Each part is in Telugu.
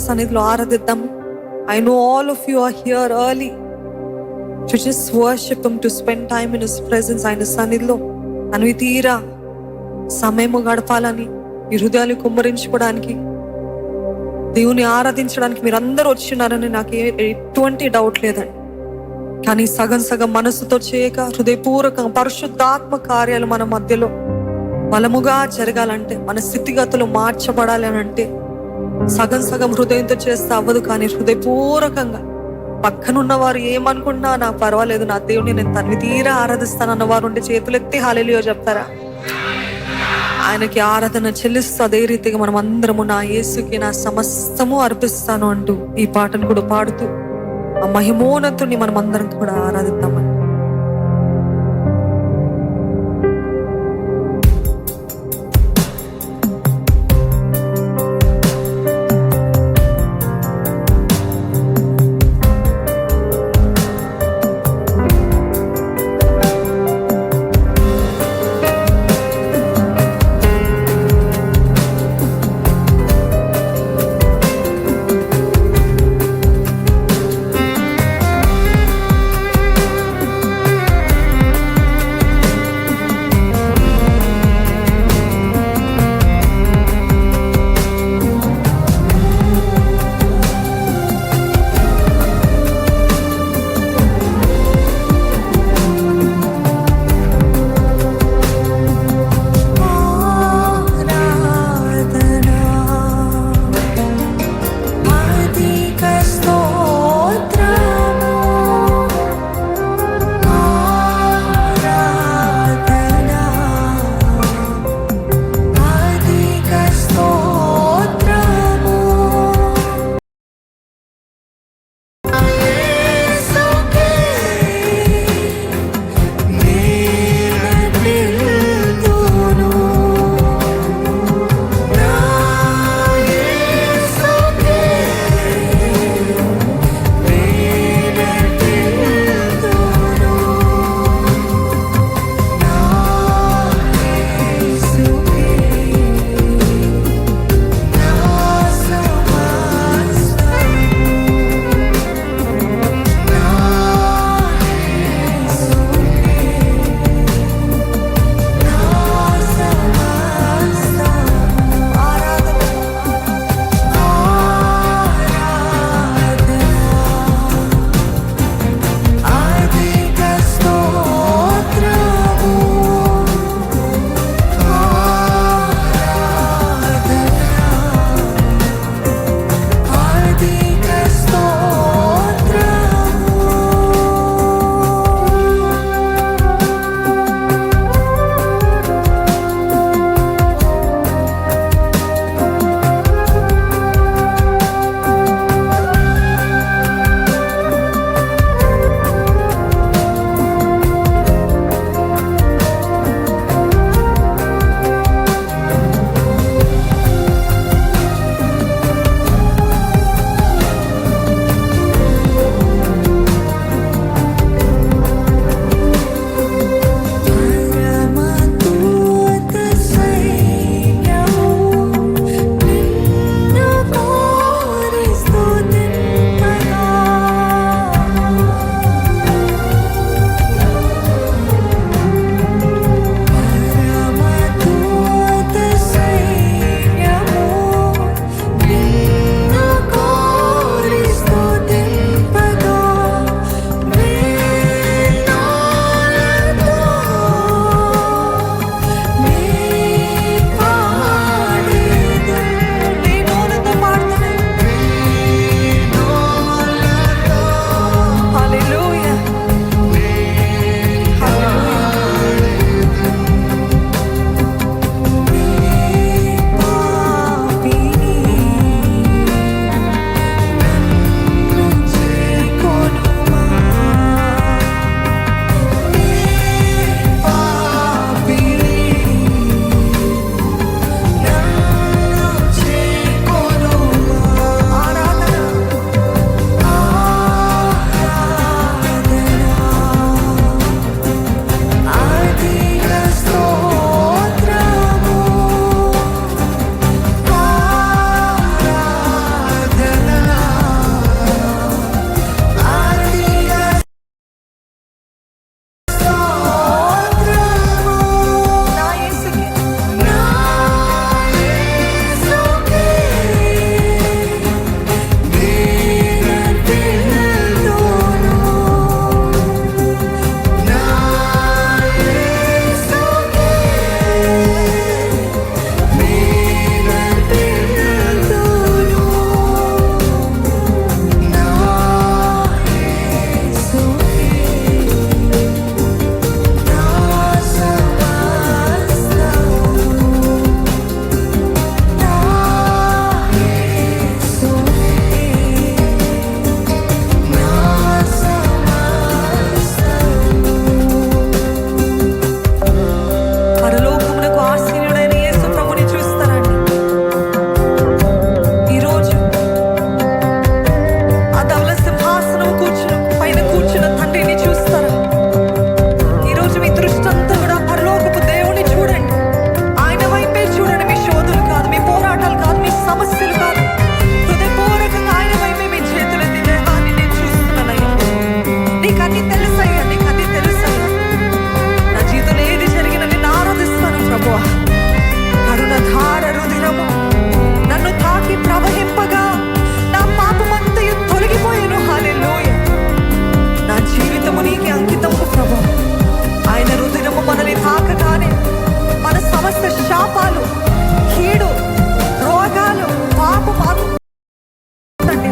సన్నిధిలో ఆరాధిద్దాం. I know all of you are here early to just worship him, to spend time in his presence. ఆయన సన్నిధిలో అనివి తీరా సమయము గడపాలని, ఈ హృదయాలు కుమ్మరించుకోవడానికి, దేవుని ఆరాధించడానికి మీరందరూ వచ్చినారని నాకు ఎటువంటి డౌట్ లేదండి. కానీ సగం సగం మనసుతో చేయక హృదయపూర్వకంగా పరిశుద్ధాత్మ కార్యాలు మన మధ్యలో బలముగా జరగాలంటే, మన స్థితిగతులు మార్చబడాలి అని అంటే సగం సగం హృదయంతో చేస్తే అవ్వదు. కానీ హృదయపూర్వకంగా పక్కనున్న వారు ఏమనుకున్నా నాకు పర్వాలేదు, నా దేవుని నేను తనివి తీరా ఆరాధిస్తాను అన్నవారు ఉంటే చేతులెత్తి హల్లెలూయా చెప్తారా? ఆయనకి ఆరాధన చెల్లిస్తూ అదే రీతిగా మనం అందరము నా యేసుకి నా సమస్తము అర్పిస్తాను అంటూ ఈ పాటను కూడా పాడుతూ ఆ మహిమోన్నతుని మనం అందరం కూడా ఆరాధిద్దామని.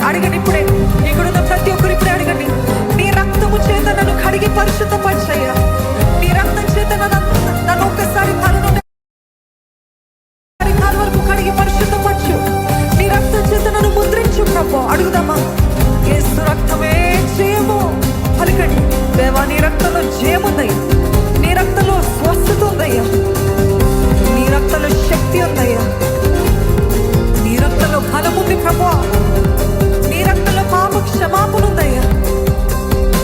అడగండి ఇప్పుడే. ఇక్కడున్న ప్రతి ఒక్కరు ఇప్పుడే అడగండి. నీ రక్తము చేత నన్ను కడిగి పరిశుద్ధపరిచయ్యా. నీ రక్తం చేత నన్ను ఒక్కసారి తల నుండి కాలు వరకు కడిగి పరిశుద్ధపరచు. నీ రక్తం చేత నన్ను ముద్రించు ప్రభు. అడుగుదామా? యేసు రక్తమే జయము. పలకండి. దేవా, నీ రక్తంలో జయముందయ్యా. నీ రక్తంలో స్వస్థత ఉందయ్యా. నీ రక్తంలో శక్తి ఉందయ్యా. నీ రక్తంలో బలం ఉంది ప్రభు. నీ రక్తంలో పాప క్షమాపణ ఉందయ్యా.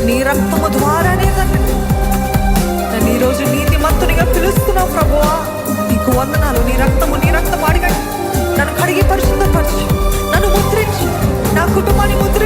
నీ రక్తము ద్వారానే నన్ను ఈరోజు నీతిమంతునిగా పిలుస్తున్నావు ప్రభువా. నీకు వందనాలు. నీ రక్తము అడగండి. నన్ను కడిగి పరిశుద్ధపరచు. నన్ను ముద్రించు. నా కుటుంబాన్ని ముద్రించు.